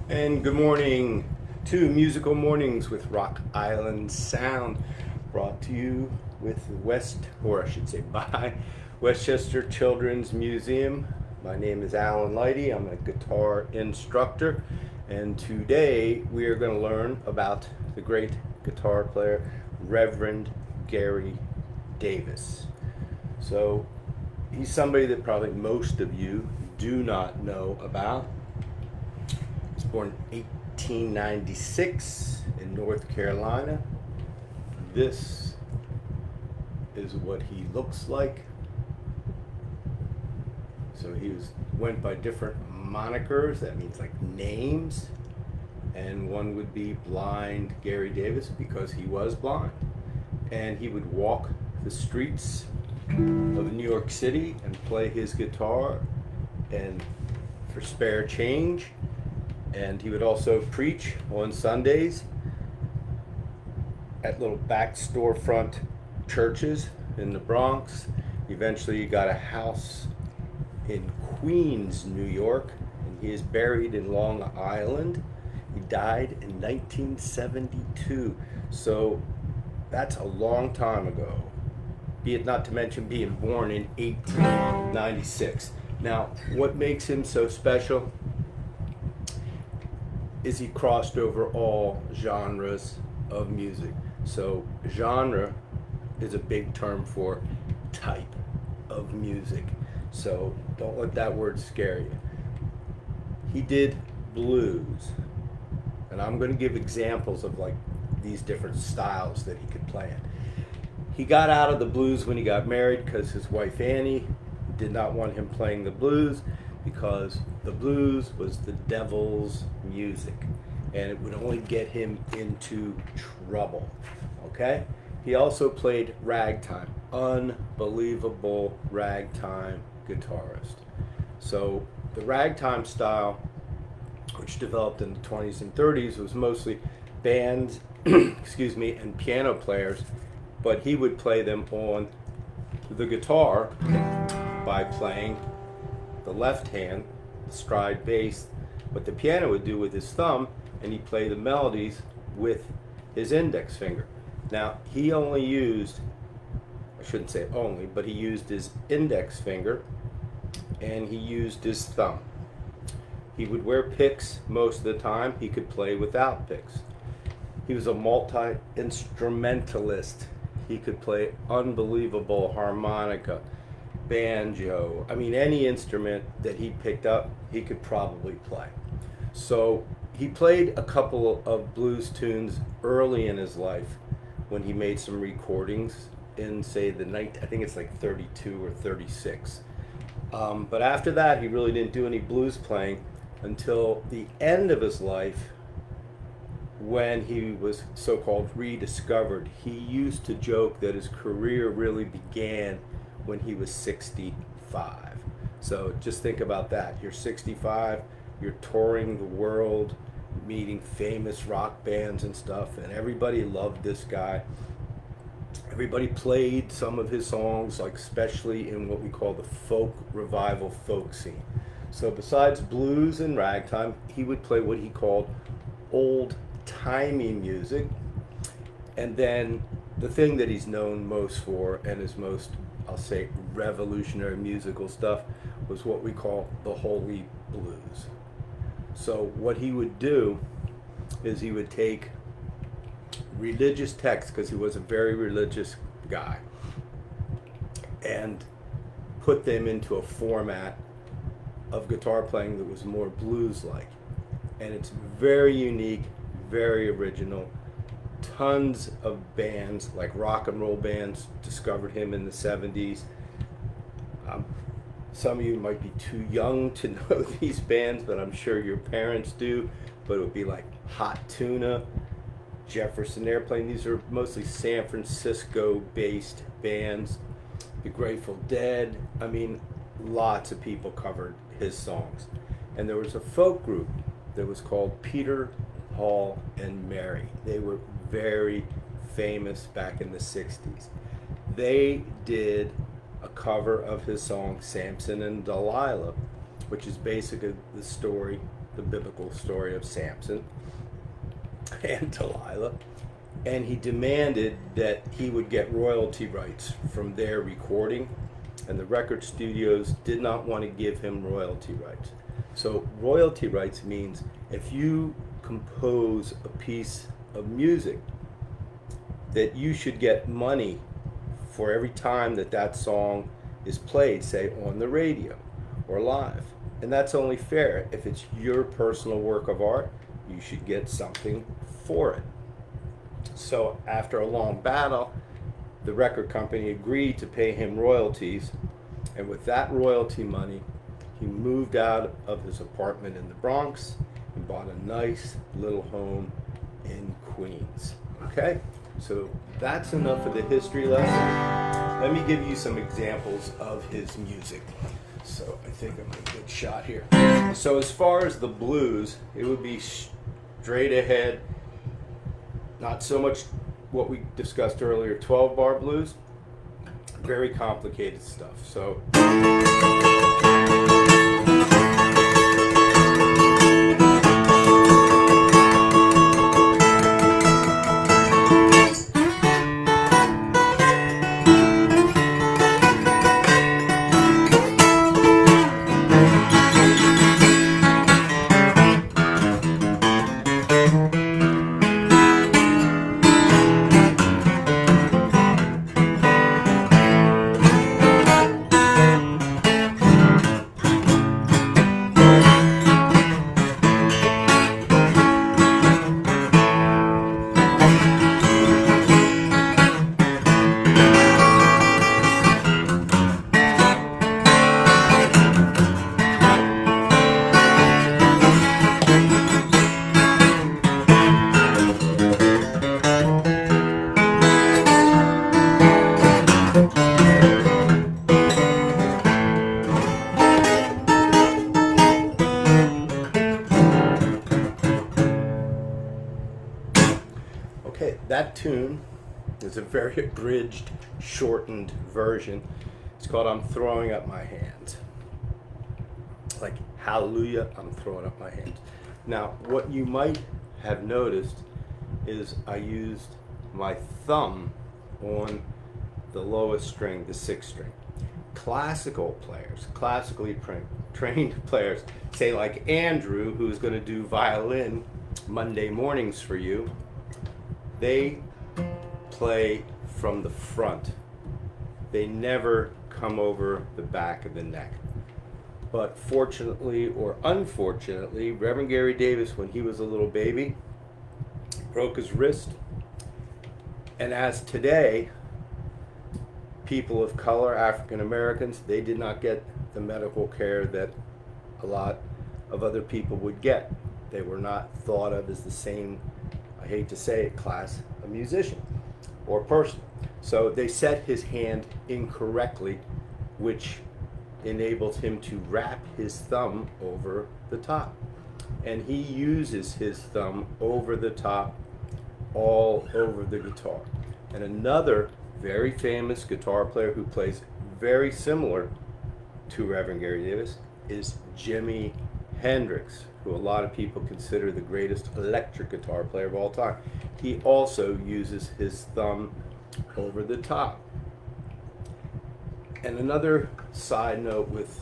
And good morning to Musical Mornings with Rock Island Sound, brought to you with or I should say by Westchester Children's Museum. My name is Alan Lighty. I'm a guitar instructor, and today we are going to learn about the great guitar player, Reverend Gary Davis. So he's somebody that probably most of you do not know about. He was born in 1896 in North Carolina. This is what he looks like. So went by different monikers. That means like names. And one would be Blind Gary Davis because he was blind. And he would walk the streets of New York City and play his guitar and for spare change. And he would also preach on Sundays at little back storefront churches in the Bronx. Eventually he got a house in Queens, New York, and he is buried in Long Island. He died in 1972, so that's a long time ago. Be it not to mention being born in 1896. Now, what makes him so special is he crossed over all genres of music. So genre is a big term for type of music. So don't let that word scare you. He did blues. And I'm going to give examples of like these different styles that he could play in. He got out of the blues when he got married because his wife Annie did not want him playing the blues because the blues was the devil's music and it would only get him into trouble. Okay? He also played ragtime. Unbelievable ragtime guitarist. So the ragtime style, which developed in the 20s and 30s, was mostly bands and piano players, but he would play them on the guitar by playing the left hand, the stride bass, what the piano would do with his thumb, and he'd play the melodies with his index finger. Now, he only used, I shouldn't say only, but he used his index finger and he used his thumb. He would wear picks most of the time. He could play without picks. He was a multi-instrumentalist. He could play unbelievable harmonica, banjo. I mean, any instrument that he picked up, he could probably play. So he played a couple of blues tunes early in his life when he made some recordings in, say, the night, I think it's like 32 or 36. But after that, he really didn't do any blues playing until the end of his life when he was so-called rediscovered. He used to joke that his career really began when he was 65. So just think about that. You're 65, you're touring the world, meeting famous rock bands and stuff, and everybody loved this guy. Everybody played some of his songs, like especially in what we call the folk revival folk scene. So besides blues and ragtime, he would play what he called old-timey music. And then the thing that he's known most for and his most, I'll say, revolutionary musical stuff was what we call the holy blues. So what he would do is he would take religious texts, because he was a very religious guy, and put them into a format of guitar playing that was more blues-like. And it's very unique, very original. Tons of bands, like rock and roll bands, discovered him in the 70s. Some of you might be too young to know these bands, but I'm sure your parents do. But it would be like Hot Tuna, Jefferson Airplane. These are mostly San Francisco-based bands. The Grateful Dead. I mean, lots of people covered his songs. And there was a folk group that was called Peter, Paul, and Mary. They were very famous back in the 60s. They did a cover of his song Samson and Delilah, which is basically the story the biblical story of Samson and Delilah, and he demanded that he would get royalty rights from their recording, and the record studios did not want to give him royalty rights. So royalty rights means if you compose a piece of music, that you should get money for every time that that song is played, say on the radio or live. And that's only fair. If it's your personal work of art, you should get something for it. So after a long battle, the record company agreed to pay him royalties, and with that royalty money, he moved out of his apartment in the Bronx and bought a nice little home in Queens. Okay, so that's enough of the history lesson. Let me give you some examples of his music. So I think I'm in a good shot here. So as far as the blues, it would be straight ahead, not so much what we discussed earlier, 12-bar blues, very complicated stuff. So okay, that tune is a very abridged, shortened version. It's called I'm Throwing Up My Hands. Like, hallelujah, I'm throwing up my hands. Now, what you might have noticed is I used my thumb on the lowest string, the sixth string. Classical players, classically trained players, say like Andrew, who's going to do violin Monday mornings for you, they play from the front. They never come over the back of the neck. But fortunately or unfortunately, Reverend Gary Davis, when he was a little baby, broke his wrist. And as today, people of color, African Americans, they did not get the medical care that a lot of other people would get. They were not thought of as the same, I hate to say it, class of musician or person. So they set his hand incorrectly, which enables him to wrap his thumb over the top. And he uses his thumb over the top all over the guitar. And another very famous guitar player who plays very similar to Reverend Gary Davis is Jimi Hendrix, who a lot of people consider the greatest electric guitar player of all time. He also uses his thumb over the top. And another side note with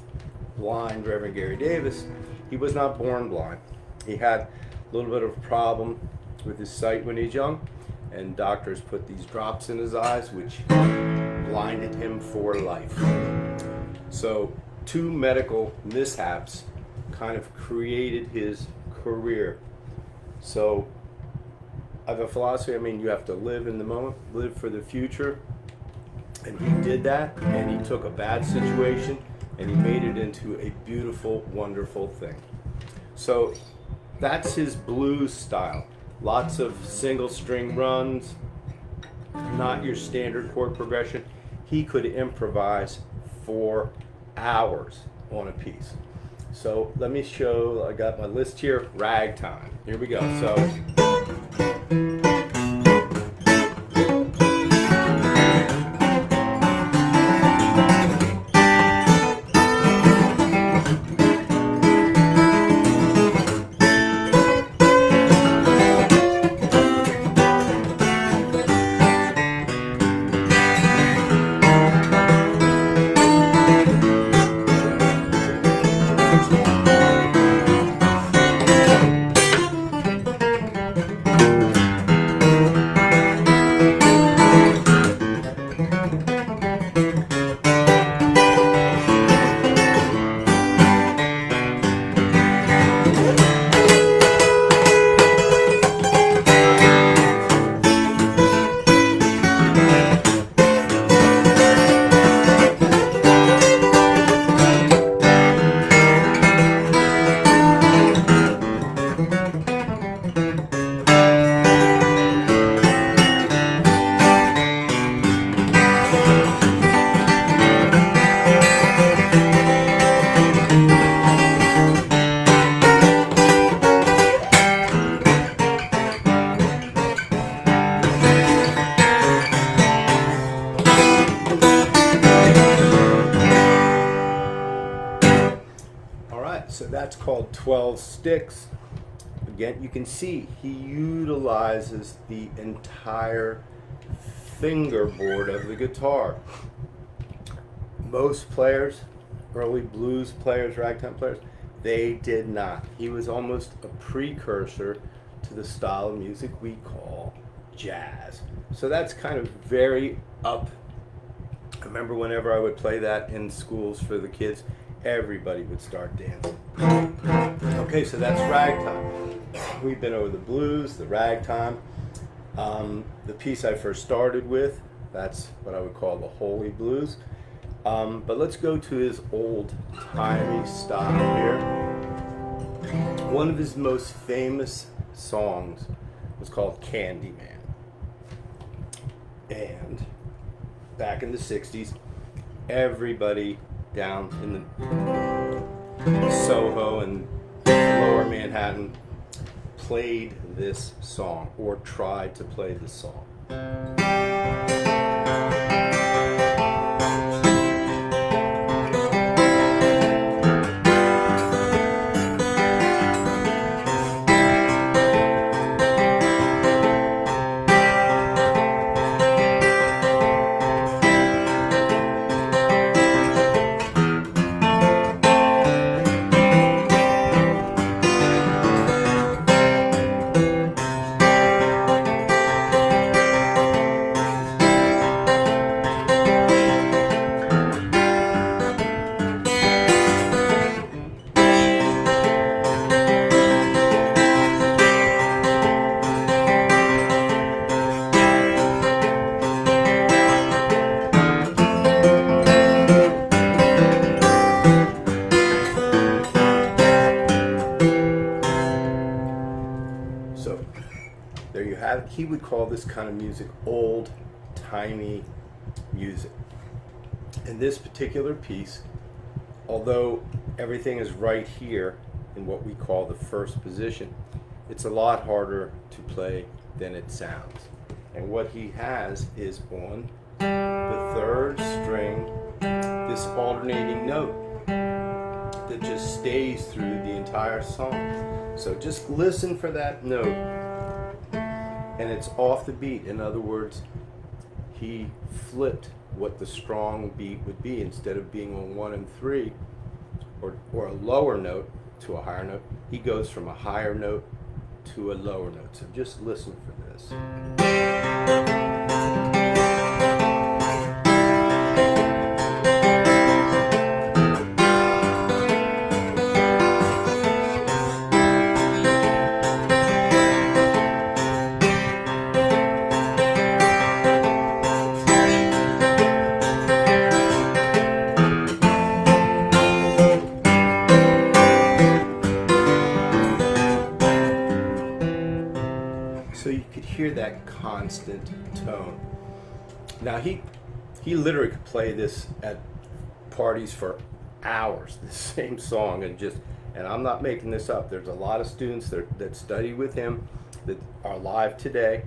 blind Reverend Gary Davis, he was not born blind. He had a little bit of a problem with his sight when he was young, and doctors put these drops in his eyes, which blinded him for life. So two medical mishaps kind of created his career. So I have a philosophy, I mean, you have to live in the moment, live for the future. And he did that, and he took a bad situation and he made it into a beautiful, wonderful thing. So that's his blues style. Lots of single string runs, not your standard chord progression. He could improvise for hours on a piece. So let me show, I got my list here, ragtime. Here we go. So. So that's called 12 sticks. Again, you can see he utilizes the entire fingerboard of the guitar. Most players, early blues players, ragtime players, they did not. He was almost a precursor to the style of music we call jazz. So that's kind of very up. I remember whenever I would play that in schools for the kids, everybody would start dancing. Okay, so that's ragtime. We've been over the blues, the ragtime. The piece I first started with, that's what I would call the holy blues. But let's go to his old-timey style here. One of his most famous songs was called Candyman. And back in the 60s, everybody down in the Soho and Lower Manhattan played this song, or tried to play this song. There you have it. He would call this kind of music old-timey music. In this particular piece, although everything is right here in what we call the first position, it's a lot harder to play than it sounds. And what he has is on the third string, this alternating note that just stays through the entire song. So just listen for that note. And it's off the beat. In other words, he flipped what the strong beat would be. Instead of being on 1 and 3 or a lower note to a higher note, he goes from a higher note to a lower note. So just listen for this. So you could hear that constant tone. Now he literally could play this at parties for hours, the same song, and I'm not making this up. There's a lot of students that study with him that are alive today,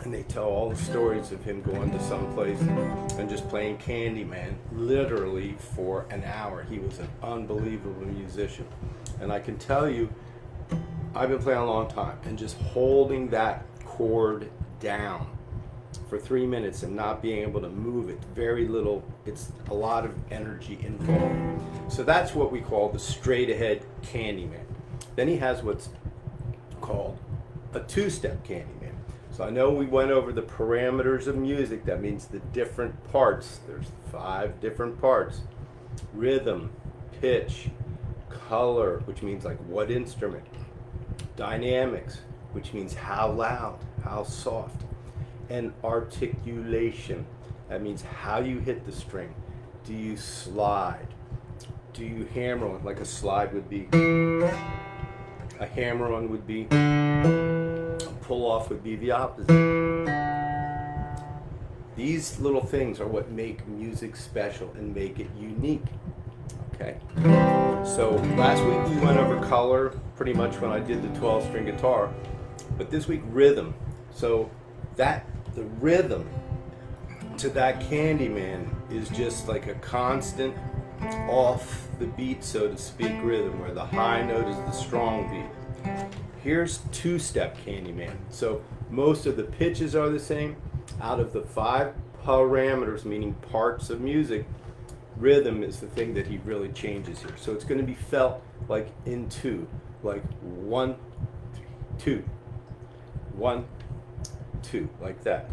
and they tell all the stories of him going to some place and just playing Candyman literally for an hour. He was an unbelievable musician. And I can tell you, I've been playing a long time, and just holding that chord down for 3 minutes and not being able to move it. Very little, it's a lot of energy involved. So that's what we call the straight ahead Candyman. Then he has what's called a two-step Candyman. So I know we went over the parameters of music. That means the different parts. There's 5 different parts. Rhythm, pitch, color, which means like what instrument. Dynamics, which means how loud, how soft. And articulation, that means how you hit the string. Do you slide? Do you hammer on? Like a slide would be, a hammer on would be, a pull off would be the opposite. These little things are what make music special and make it unique. Okay, so last week we went over color pretty much when I did the 12-string guitar, but this week rhythm. So that the rhythm to that Candyman is just like a constant off the beat, so to speak, rhythm, where the high note is the strong beat. Here's two-step Candyman. So most of the pitches are the same. Out of the 5 parameters, meaning parts of music, rhythm is the thing that he really changes here. So it's going to be felt like in 2, like 1, 2, 1, 2, like that.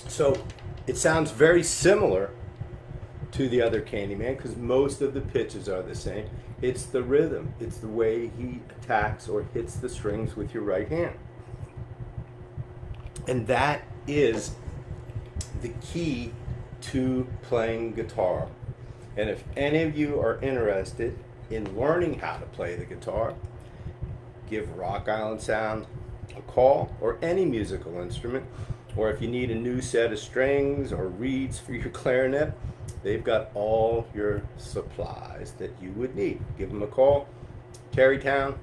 So it sounds very similar to the other Candyman because most of the pitches are the same. It's the rhythm. It's the way he attacks or hits the strings with your right hand. And that is the key to playing guitar. And if any of you are interested in learning how to play the guitar, give Rock Island Sound a call, or any musical instrument. Or if you need a new set of strings or reeds for your clarinet, they've got all your supplies that you would need. Give them a call. Terrytown,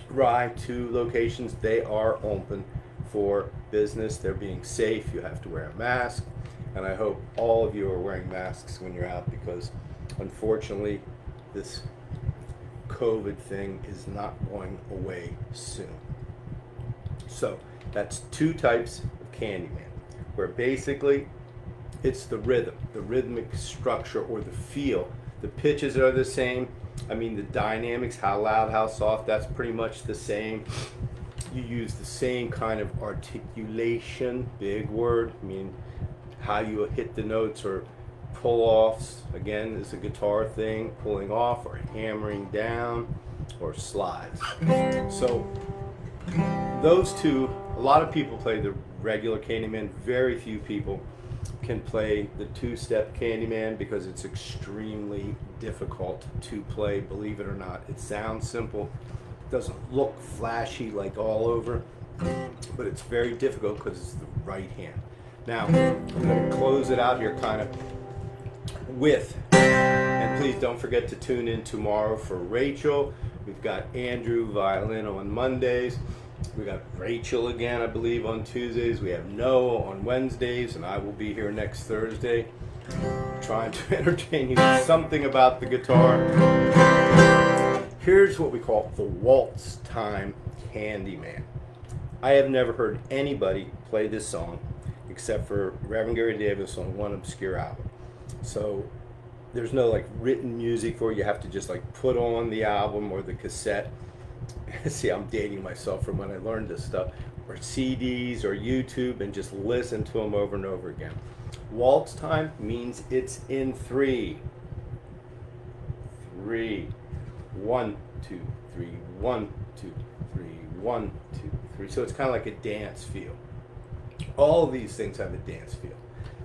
Rye, 2 locations. They are open for business. They're being safe. You have to wear a mask. And I hope all of you are wearing masks when you're out, because unfortunately this COVID thing is not going away soon. So that's 2 types of Candyman, where basically it's the rhythm, the rhythmic structure or the feel. The pitches are the same. I mean, the dynamics, how loud, how soft, that's pretty much the same. You use the same kind of articulation, big word. I mean, how you hit the notes or pull-offs, again, is a guitar thing, pulling off or hammering down or slides. So those 2, a lot of people play the regular Candyman. Very few people can play the 2-step Candyman because it's extremely difficult to play, believe it or not. It sounds simple, doesn't look flashy like all over, but it's very difficult because it's the right hand. Now, I'm going to close it out here kind of with, and please don't forget to tune in tomorrow for Rachel. We've got Andrew violin on Mondays. We got Rachel again, I believe, on Tuesdays. We have Noah on Wednesdays, and I will be here next Thursday trying to entertain you with something about the guitar. Here's what we call the waltz time Candyman. I have never heard anybody play this song except for Reverend Gary Davis on one obscure album. So there's no like written music for it. You have to just like put on the album or the cassette. See, I'm dating myself from when I learned this stuff, or CDs or YouTube, and just listen to them over and over again. Waltz time means it's in 3. 3. 1, 2, 3, 1, 2, 3, 1, 2, 3. So it's kind of like a dance feel. All of these things have a dance feel.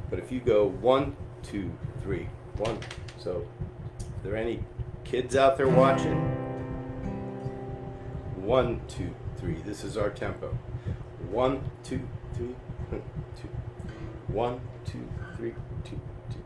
But if you go 1, 2, 3, 1, so are there any kids out there watching? 1, 2, 3. This is our tempo. 1, 2, 3, 1, 2, 1, 2, 3, 2, 2.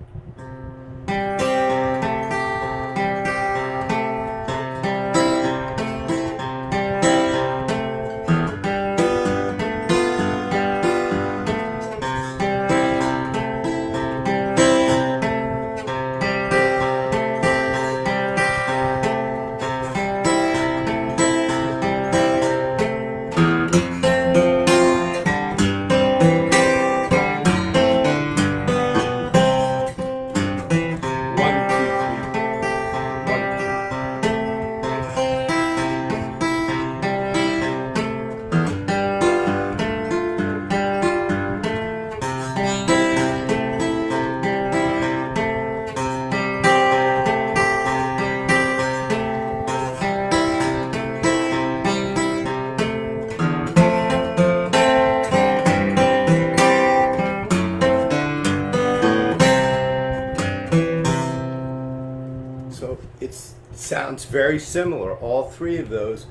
So it sounds very similar. All 3 of those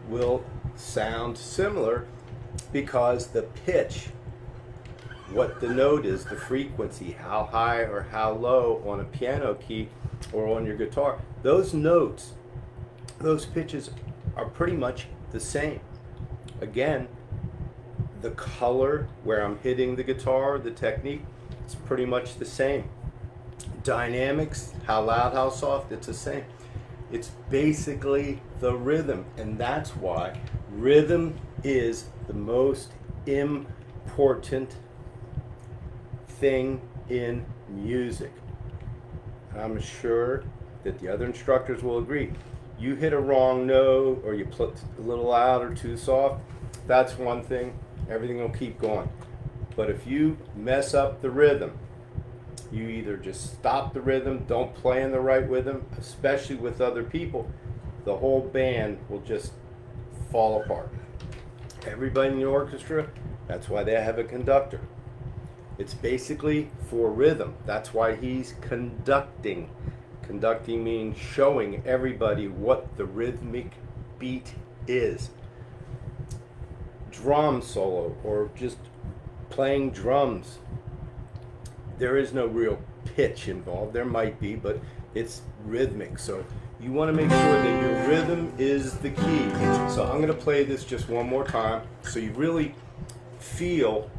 will sound similar because the pitch, what the note is, the frequency, how high or how low on a piano key or on your guitar, those notes, those pitches are pretty much the same. Again, the color where I'm hitting the guitar, the technique, it's pretty much the same. Dynamics, how loud, how soft, it's the same. It's basically the rhythm, and that's why rhythm is the most important thing in music. I'm sure that the other instructors will agree. You hit a wrong note or you put a little loud or too soft, that's one thing, everything will keep going. But if you mess up the rhythm, you either just stop the rhythm, don't play in the right rhythm, especially with other people, the whole band will just fall apart. Everybody in the orchestra, that's why they have a conductor. It's basically for rhythm. That's why he's conducting. Conducting means showing everybody what the rhythmic beat is. Drum solo or just playing drums, there is no real pitch involved. There might be, but it's rhythmic. So you want to make sure that your rhythm is the key. So I'm going to play this just one more time so you really feel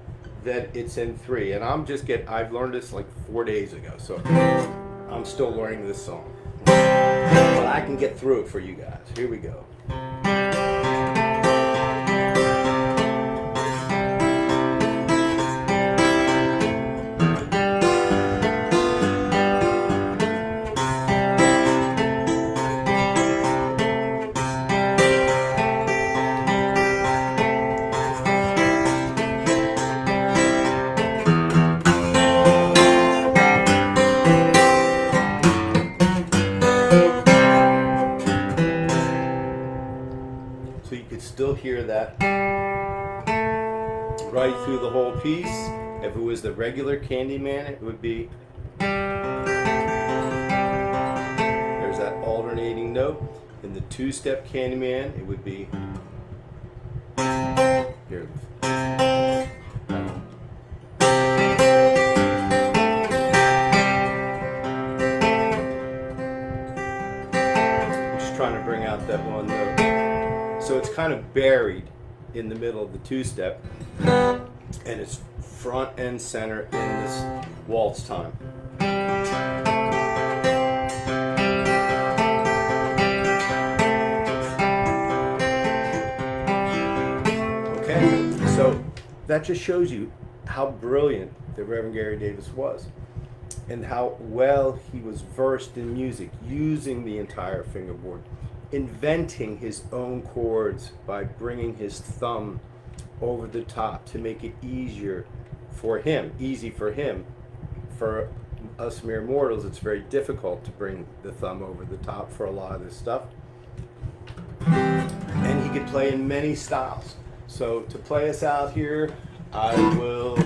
that it's in 3. And I've learned this like 4 days ago, so I'm still learning this song. But I can get through it for you guys. Here we go. So you could still hear that right through the whole piece. If it was the regular Candyman, it would be, there's that alternating note. In the 2-step Candyman, it would be, here. I'm just trying to bring out that one note. So it's kind of buried in the middle of the 2-step, and it's front and center in this waltz time. Okay, that just shows you how brilliant the Reverend Gary Davis was, and how well he was versed in music, using the entire fingerboard, inventing his own chords by bringing his thumb over the top to make it easy for him. For us mere mortals, it's very difficult to bring the thumb over the top for a lot of this stuff. And he could play in many styles. So to play us out here, I will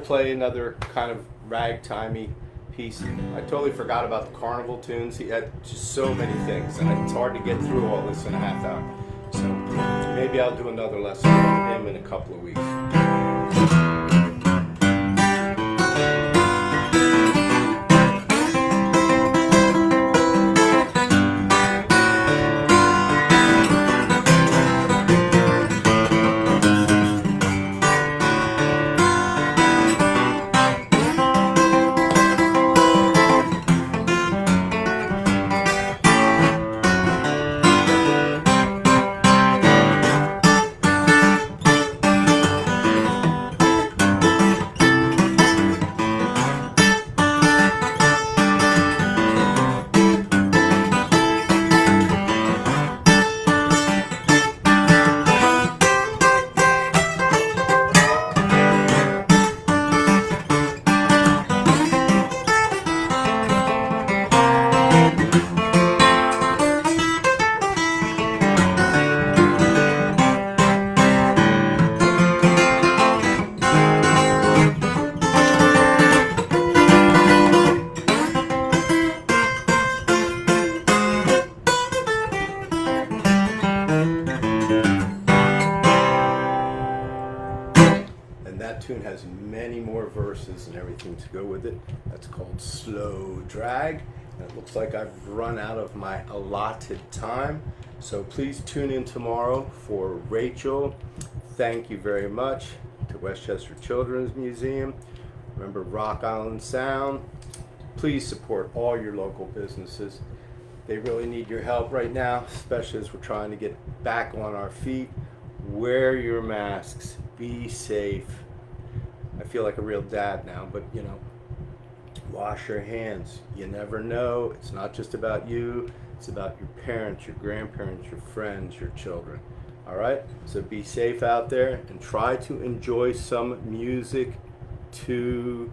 play another kind of ragtimey piece. I totally forgot about the carnival tunes. He had just so many things, and it's hard to get through all this in a half hour. So maybe I'll do another lesson on him in a couple of weeks. That tune has many more verses and everything to go with it. That's called Slow Drag. And it looks like I've run out of my allotted time. So please tune in tomorrow for Rachel. Thank you very much to Westchester Children's Museum. Remember Rock Island Sound. Please support all your local businesses. They really need your help right now, especially as we're trying to get back on our feet. Wear your masks. Be safe. I feel like a real dad now, but you know, wash your hands. You never know. It's not just about you. It's about your parents, your grandparents, your friends, your children. All right? So be safe out there and try to enjoy some music today.